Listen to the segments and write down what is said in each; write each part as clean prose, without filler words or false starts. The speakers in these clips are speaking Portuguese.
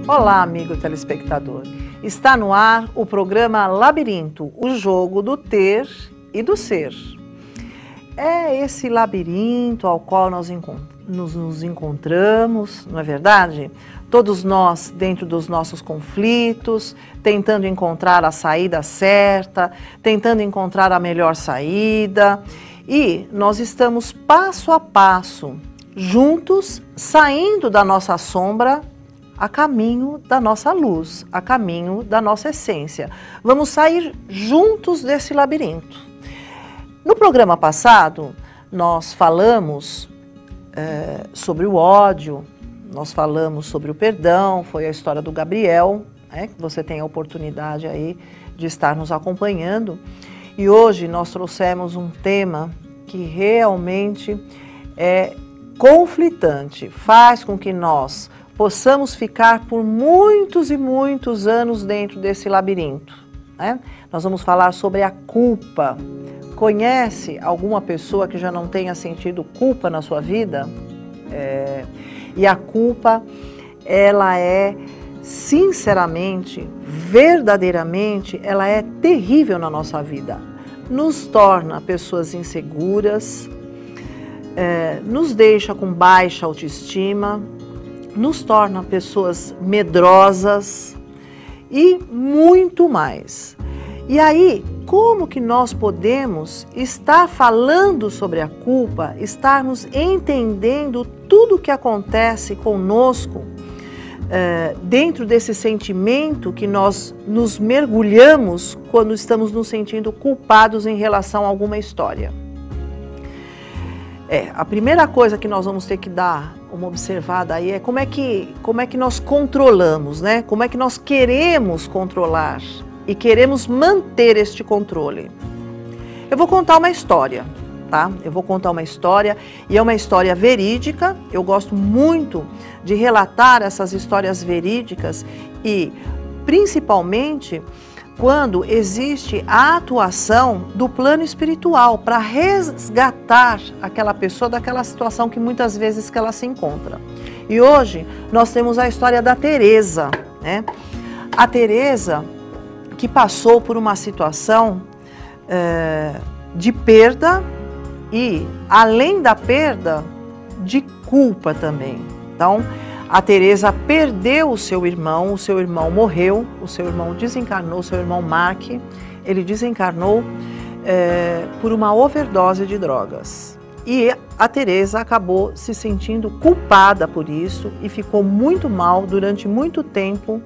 Olá, amigo telespectador. Está no ar o programa Labirinto, o jogo do ter e do ser. É esse labirinto ao qual nós nos encontramos, não é verdade? Todos nós dentro dos nossos conflitos, tentando encontrar a saída certa, tentando encontrar a melhor saída. E nós estamos passo a passo, juntos, saindo da nossa sombra a caminho da nossa luz, a caminho da nossa essência. Vamos sair juntos desse labirinto. No programa passado, nós falamos sobre o ódio, nós falamos sobre o perdão, foi a história do Gabriel, né, que você tem a oportunidade aí de estar nos acompanhando. E hoje nós trouxemos um tema que realmente é conflitante, faz com que nós possamos ficar por muitos e muitos anos dentro desse labirinto, né? Nós vamos falar sobre a culpa. Conhece alguma pessoa que já não tenha sentido culpa na sua vida? E a culpa, ela é, sinceramente, verdadeiramente, ela é terrível na nossa vida. Nos torna pessoas inseguras, nos deixa com baixa autoestima, nos torna pessoas medrosas e muito mais. E aí, como que nós podemos estar falando sobre a culpa, estarmos entendendo tudo o que acontece conosco dentro desse sentimento que nós nos mergulhamos quando estamos nos sentindo culpados em relação a alguma história? A primeira coisa que nós vamos ter que dar uma observada aí é como é que nós controlamos, né? Como é que nós queremos controlar e queremos manter este controle. Eu vou contar uma história, tá? Eu vou contar uma história e é uma história verídica. Eu gosto muito de relatar essas histórias verídicas e principalmente quando existe a atuação do plano espiritual para resgatar aquela pessoa daquela situação que muitas vezes que ela se encontra. E hoje nós temos a história da Teresa, né? A Teresa que passou por uma situação de perda e, além da perda, de culpa também. Então, a Teresa perdeu o seu irmão morreu, o seu irmão desencarnou, o seu irmão Mark, ele desencarnou por uma overdose de drogas. E a Teresa acabou se sentindo culpada por isso e ficou muito mal durante muito tempo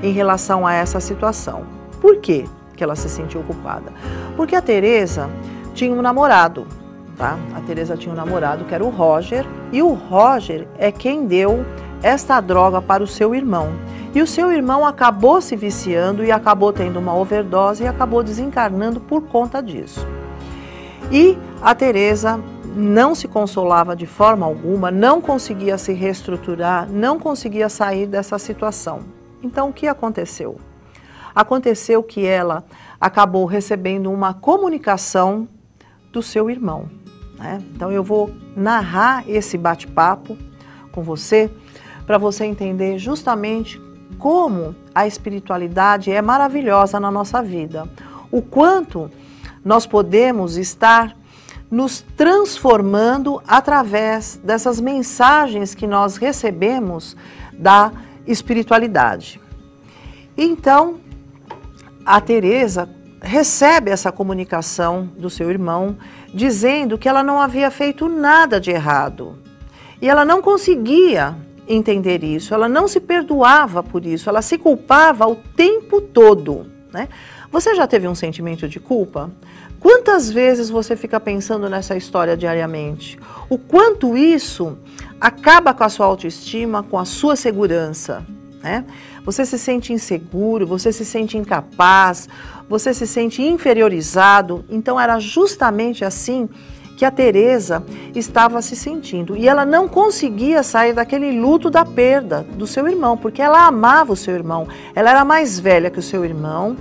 em relação a essa situação. Por quê que ela se sentiu culpada? Porque a Teresa tinha um namorado. Tá? A Teresa tinha um namorado que era o Roger, e o Roger é quem deu esta droga para o seu irmão. E o seu irmão acabou se viciando e acabou tendo uma overdose e acabou desencarnando por conta disso. E a Teresa não se consolava de forma alguma, não conseguia se reestruturar, não conseguia sair dessa situação. Então o que aconteceu? Aconteceu que ela acabou recebendo uma comunicação do seu irmão. Então eu vou narrar esse bate-papo com você para você entender justamente como a espiritualidade é maravilhosa na nossa vida. O quanto nós podemos estar nos transformando através dessas mensagens que nós recebemos da espiritualidade. Então, a Teresa recebe essa comunicação do seu irmão, dizendo que ela não havia feito nada de errado. E ela não conseguia entender isso, ela não se perdoava por isso, ela se culpava o tempo todo, né? Você já teve um sentimento de culpa? Quantas vezes você fica pensando nessa história diariamente? O quanto isso acaba com a sua autoestima, com a sua segurança, né? Você se sente inseguro, você se sente incapaz, você se sente inferiorizado. Então era justamente assim que a Teresa estava se sentindo. E ela não conseguia sair daquele luto da perda do seu irmão, porque ela amava o seu irmão. Ela era mais velha que o seu irmão.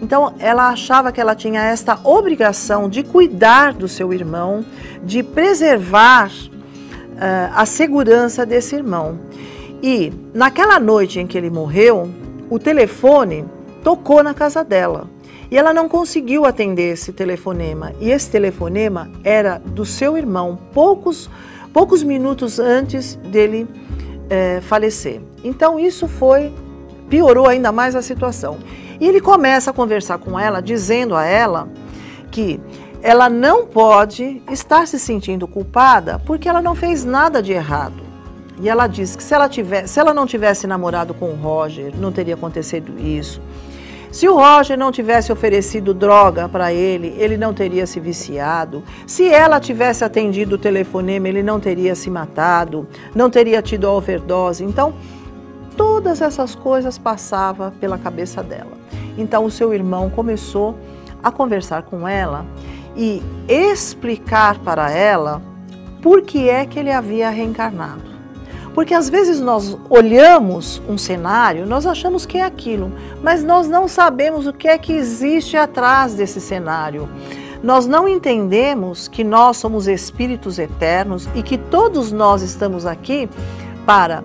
Então ela achava que ela tinha esta obrigação de cuidar do seu irmão, de preservar a segurança desse irmão. E naquela noite em que ele morreu, o telefone tocou na casa dela. E ela não conseguiu atender esse telefonema. E esse telefonema era do seu irmão, poucos minutos antes dele falecer. Então isso piorou ainda mais a situação. E ele começa a conversar com ela, dizendo a ela que ela não pode estar se sentindo culpada porque ela não fez nada de errado. E ela diz que se ela não tivesse namorado com o Roger, não teria acontecido isso. Se o Roger não tivesse oferecido droga para ele, ele não teria se viciado. Se ela tivesse atendido o telefonema, ele não teria se matado, não teria tido a overdose. Então, todas essas coisas passavam pela cabeça dela. Então, o seu irmão começou a conversar com ela e explicar para ela por que é que ele havia reencarnado. Porque às vezes nós olhamos um cenário, nós achamos que é aquilo, mas nós não sabemos o que é que existe atrás desse cenário. Nós não entendemos que nós somos espíritos eternos e que todos nós estamos aqui para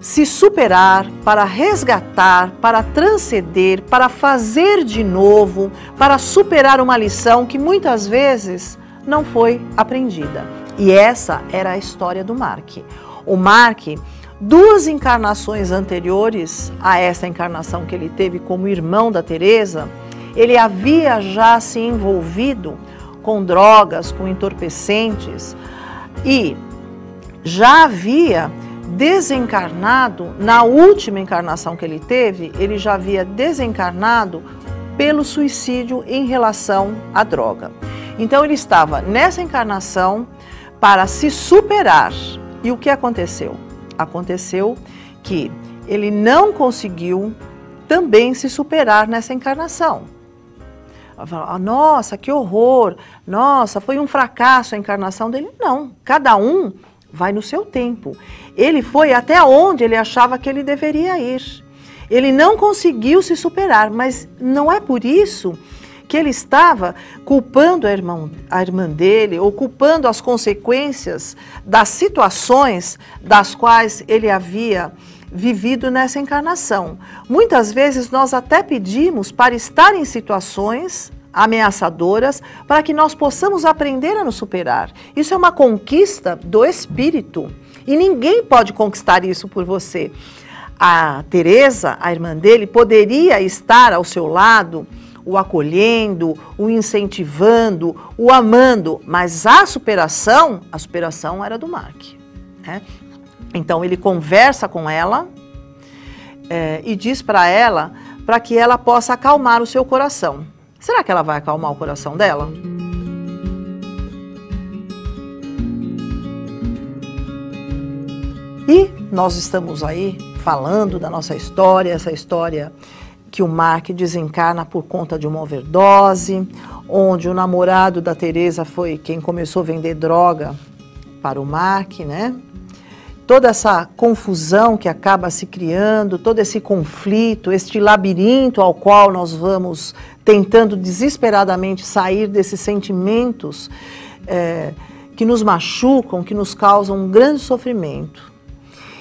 se superar, para resgatar, para transcender, para fazer de novo, para superar uma lição que muitas vezes não foi aprendida. E essa era a história do Mark. O Mark, 2 encarnações anteriores a essa encarnação que ele teve como irmão da Teresa, ele havia já se envolvido com drogas, com entorpecentes e já havia desencarnado, na última encarnação que ele teve, ele já havia desencarnado pelo suicídio em relação à droga. Então ele estava nessa encarnação para se superar. E o que aconteceu? Aconteceu que ele não conseguiu também se superar nessa encarnação. Nossa, que horror! Nossa, foi um fracasso a encarnação dele. Não, cada um vai no seu tempo. Ele foi até onde ele achava que ele deveria ir. Ele não conseguiu se superar, mas não é por isso que ele estava culpando a irmã dele, ou culpando as consequências das situações das quais ele havia vivido nessa encarnação. Muitas vezes nós até pedimos para estar em situações ameaçadoras para que nós possamos aprender a nos superar. Isso é uma conquista do espírito e ninguém pode conquistar isso por você. A Teresa, a irmã dele, poderia estar ao seu lado, o acolhendo, o incentivando, o amando, mas a superação era do Mark, né? Então ele conversa com ela e diz para ela para que ela possa acalmar o seu coração. Será que ela vai acalmar o coração dela? E nós estamos aí falando da nossa história, essa história que o Mark desencarna por conta de uma overdose, onde o namorado da Teresa foi quem começou a vender droga para o Mark, né? Toda essa confusão que acaba se criando, todo esse conflito, este labirinto ao qual nós vamos tentando desesperadamente sair desses sentimentos que nos machucam, que nos causam um grande sofrimento.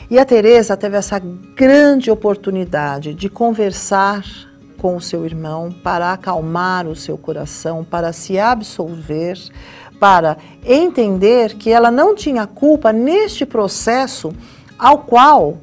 E a Teresa teve essa grande oportunidade de conversar com o seu irmão para acalmar o seu coração, para se absolver, para entender que ela não tinha culpa neste processo ao qual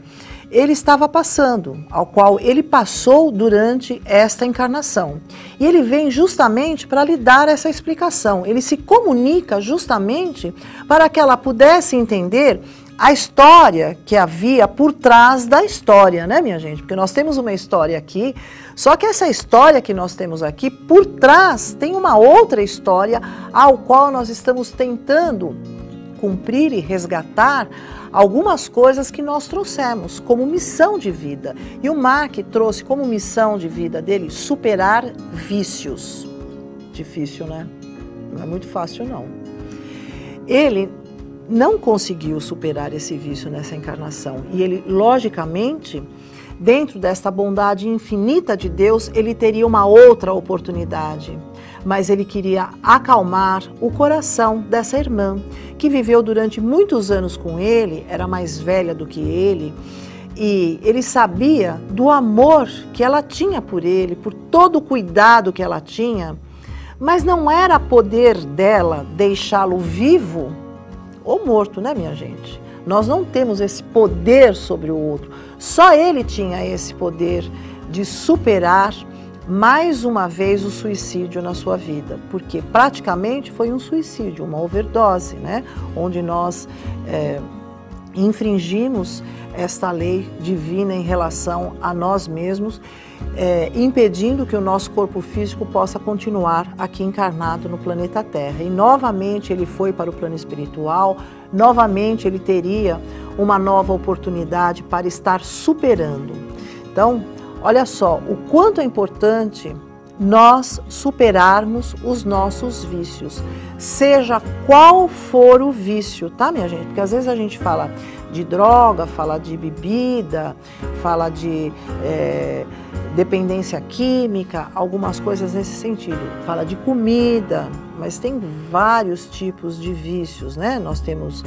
ele estava passando, ao qual ele passou durante esta encarnação. E ele vem justamente para lhe dar essa explicação. Ele se comunica justamente para que ela pudesse entender a história que havia por trás da história, né, minha gente? Porque nós temos uma história aqui, só que essa história que nós temos aqui, por trás, tem uma outra história ao qual nós estamos tentando cumprir e resgatar algumas coisas que nós trouxemos como missão de vida. E o Mark trouxe como missão de vida dele superar vícios. Difícil, né? Não é muito fácil, não. Ele não conseguiu superar esse vício nessa encarnação. E ele, logicamente, dentro desta bondade infinita de Deus, ele teria uma outra oportunidade. Mas ele queria acalmar o coração dessa irmã, que viveu durante muitos anos com ele, era mais velha do que ele, E ele sabia do amor que ela tinha por ele, por todo o cuidado que ela tinha, mas não era poder dela deixá-lo vivo ou morto, né, minha gente? Nós não temos esse poder sobre o outro. Só ele tinha esse poder de superar mais uma vez o suicídio na sua vida, porque praticamente foi um suicídio, uma overdose, né? Onde nós infringimos esta lei divina em relação a nós mesmos, impedindo que o nosso corpo físico possa continuar aqui encarnado no planeta Terra. E novamente ele foi para o plano espiritual, novamente ele teria uma nova oportunidade para estar superando. Então, olha só, o quanto é importante nós superarmos os nossos vícios, seja qual for o vício, tá, minha gente? Porque às vezes a gente fala de droga, fala de bebida, fala de dependência química, algumas coisas nesse sentido. Fala de comida, mas tem vários tipos de vícios, né? Nós temos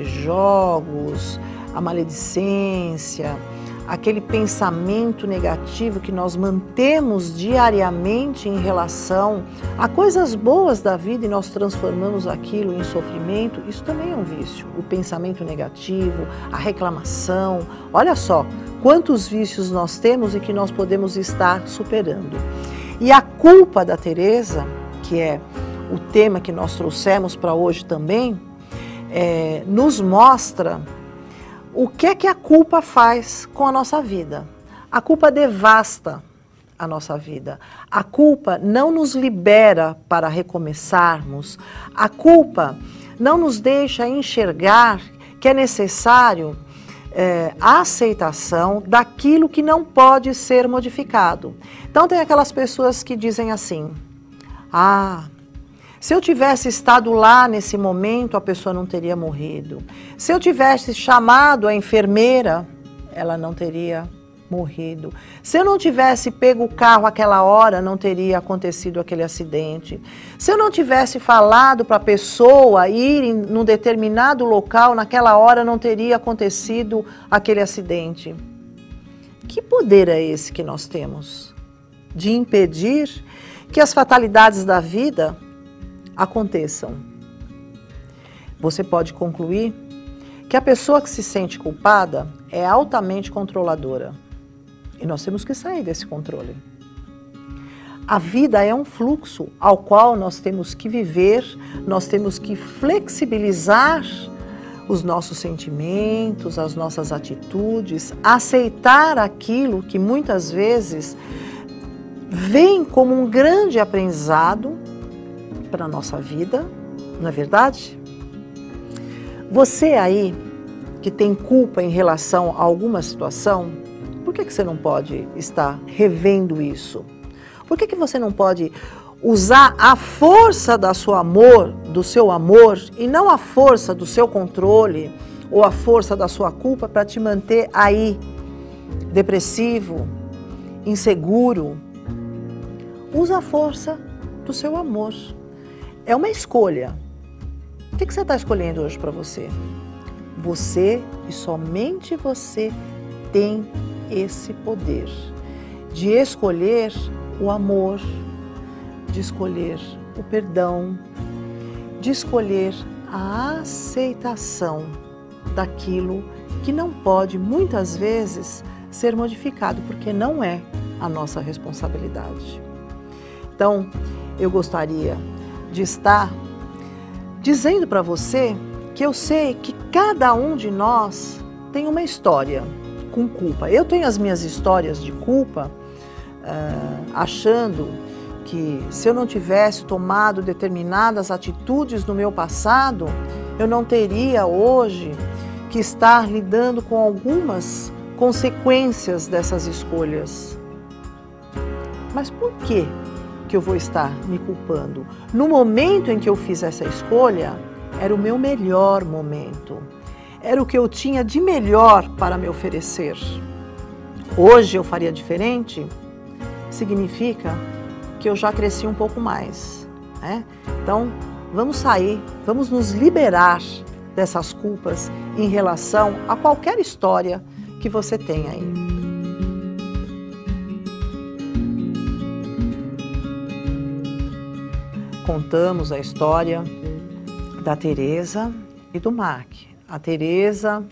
jogos, a maledicência, aquele pensamento negativo que nós mantemos diariamente em relação a coisas boas da vida e nós transformamos aquilo em sofrimento, isso também é um vício. O pensamento negativo, a reclamação, olha só quantos vícios nós temos e que nós podemos estar superando. E a culpa da Teresa, que é o tema que nós trouxemos para hoje também, nos mostra o que é que a culpa faz com a nossa vida. A culpa devasta a nossa vida. A culpa não nos libera para recomeçarmos. A culpa não nos deixa enxergar que é necessário a aceitação daquilo que não pode ser modificado. Então tem aquelas pessoas que dizem assim, se eu tivesse estado lá nesse momento, a pessoa não teria morrido. Se eu tivesse chamado a enfermeira, ela não teria morrido. Se eu não tivesse pego o carro aquela hora, não teria acontecido aquele acidente. Se eu não tivesse falado para a pessoa ir num determinado local, naquela hora, não teria acontecido aquele acidente. Que poder é esse que nós temos? De impedir que as fatalidades da vida aconteçam. Você pode concluir que a pessoa que se sente culpada é altamente controladora. E nós temos que sair desse controle. A vida é um fluxo ao qual nós temos que viver, nós temos que flexibilizar os nossos sentimentos, as nossas atitudes, aceitar aquilo que muitas vezes vem como um grande aprendizado para a nossa vida, não é verdade? Você aí que tem culpa em relação a alguma situação, por que você não pode estar revendo isso? Por que você não pode usar a força do seu amor e não a força do seu controle ou a força da sua culpa para te manter aí depressivo, inseguro? Usa a força do seu amor. É uma escolha. O que você está escolhendo hoje para você? Você e somente você tem esse poder de escolher o amor, de escolher o perdão, de escolher a aceitação daquilo que não pode, muitas vezes, ser modificado, porque não é a nossa responsabilidade. Então, eu gostaria de estar dizendo para você que eu sei que cada um de nós tem uma história com culpa. Eu tenho as minhas histórias de culpa, achando que se eu não tivesse tomado determinadas atitudes no meu passado, eu não teria hoje que estar lidando com algumas consequências dessas escolhas. Mas por quê que eu vou estar me culpando? No momento em que eu fiz essa escolha, era o meu melhor momento. Era o que eu tinha de melhor para me oferecer. Hoje eu faria diferente? Significa que eu já cresci um pouco mais, né? Então, vamos sair, vamos nos liberar dessas culpas em relação a qualquer história que você tem aí. Contamos a história da Teresa e do Mark. A Teresa,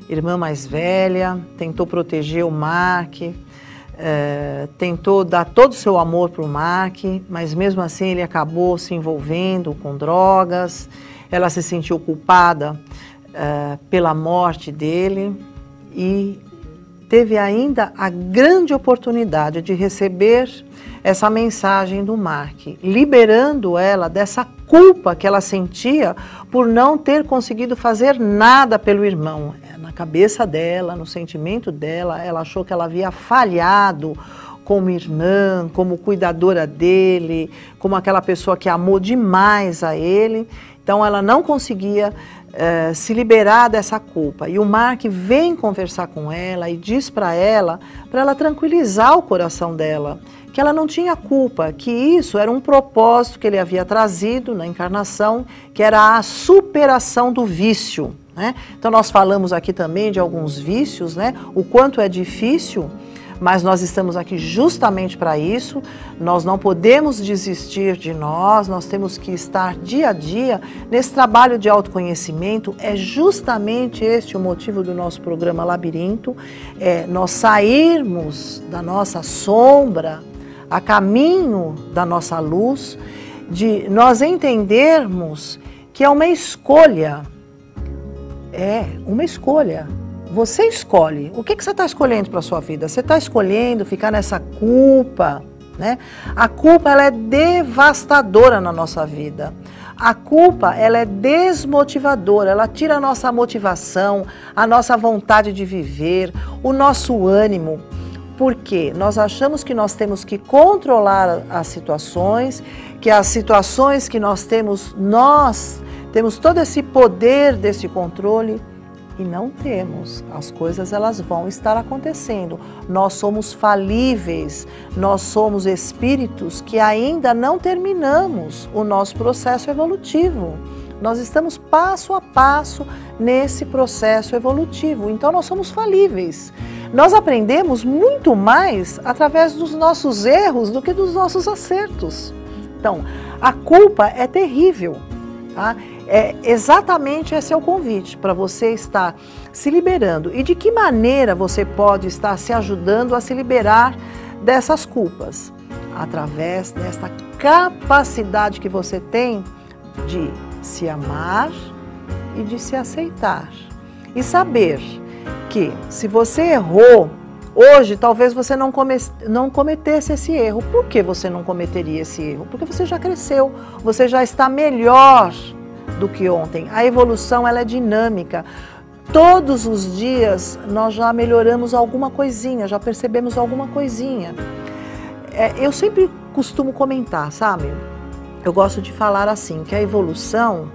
irmã mais velha, tentou proteger o Mark, tentou dar todo o seu amor para o Mark, mas mesmo assim ele acabou se envolvendo com drogas. Ela se sentiu culpada pela morte dele e teve ainda a grande oportunidade de receber essa mensagem do Mark, liberando ela dessa culpa que ela sentia por não ter conseguido fazer nada pelo irmão. Na cabeça dela, no sentimento dela, ela achou que ela havia falhado como irmã, como cuidadora dele, como aquela pessoa que amou demais a ele. Então ela não conseguia se liberar dessa culpa. E o Mark vem conversar com ela e diz para ela tranquilizar o coração dela, que ela não tinha culpa, que isso era um propósito que ele havia trazido na encarnação, que era a superação do vício, né? Então nós falamos aqui também de alguns vícios, né? O quanto é difícil, mas nós estamos aqui justamente para isso. Nós não podemos desistir de nós temos que estar dia a dia nesse trabalho de autoconhecimento. É justamente este o motivo do nosso programa Labirinto, nós sairmos da nossa sombra a caminho da nossa luz, de nós entendermos que é uma escolha, Você escolhe. O que você está escolhendo para a sua vida? Você está escolhendo ficar nessa culpa, né? A culpa, ela é devastadora na nossa vida. A culpa, ela é desmotivadora, ela tira a nossa motivação, a nossa vontade de viver, o nosso ânimo. Porque nós achamos que nós temos que controlar as situações, que as situações que nós temos todo esse poder desse controle. E não temos. As coisas, elas vão estar acontecendo. Nós somos falíveis, nós somos espíritos que ainda não terminamos o nosso processo evolutivo. Nós estamos passo a passo nesse processo evolutivo. Então nós somos falíveis. Nós aprendemos muito mais através dos nossos erros do que dos nossos acertos. Então, a culpa é terrível, tá? Exatamente esse é o convite para você estar se liberando. E de que maneira você pode estar se ajudando a se liberar dessas culpas? Através desta capacidade que você tem de se amar e de se aceitar. E saber que se você errou, hoje talvez você não cometesse esse erro. Por que você não cometeria esse erro? Porque você já cresceu, você já está melhor do que ontem. A evolução, ela é dinâmica. Todos os dias nós já melhoramos alguma coisinha, já percebemos alguma coisinha. Eu sempre costumo comentar, sabe? Eu gosto de falar assim, que a evolução,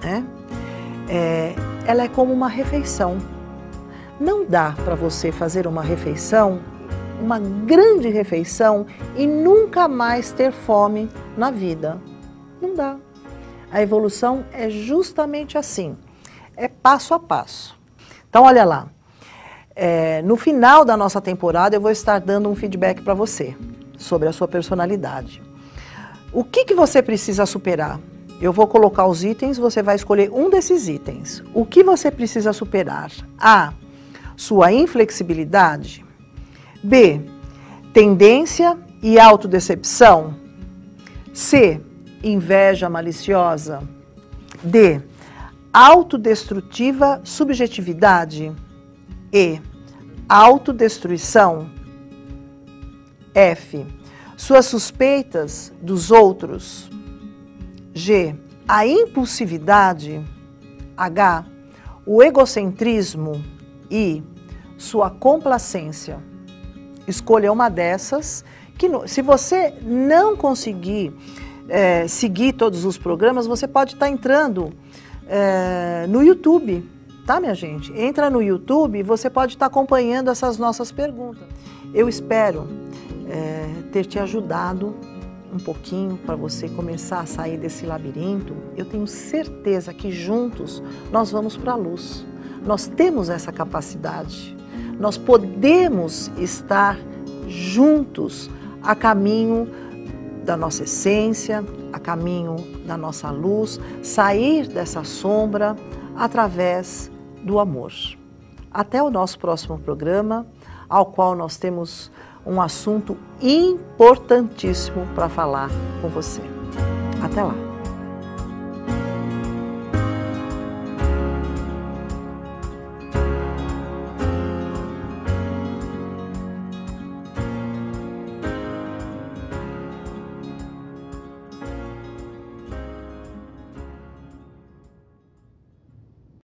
né, ela é como uma refeição. Não dá para você fazer uma refeição, uma grande refeição, e nunca mais ter fome na vida. Não dá. A evolução é justamente assim, é passo a passo. Então, olha lá, no final da nossa temporada eu vou estar dando um feedback para você sobre a sua personalidade. O que você precisa superar? Eu vou colocar os itens, você vai escolher um desses itens. O que você precisa superar? A, sua inflexibilidade. B, tendência e autodecepção. C, inveja maliciosa. D, autodestrutiva subjetividade. E, autodestruição. F, suas suspeitas dos outros. G, a impulsividade. H, o egocentrismo. I, sua complacência. Escolha uma dessas, que se você não conseguir seguir todos os programas, você pode estar entrando no YouTube, tá, minha gente? Entra no YouTube e você pode estar acompanhando essas nossas perguntas. Eu espero ter te ajudado um pouquinho para você começar a sair desse labirinto. Eu tenho certeza que juntos nós vamos para a luz. Nós temos essa capacidade. nós podemos estar juntos a caminho da nossa essência, a caminho da nossa luz, sair dessa sombra através do amor. Até o nosso próximo programa, ao qual nós temos um assunto importantíssimo para falar com você. Até lá!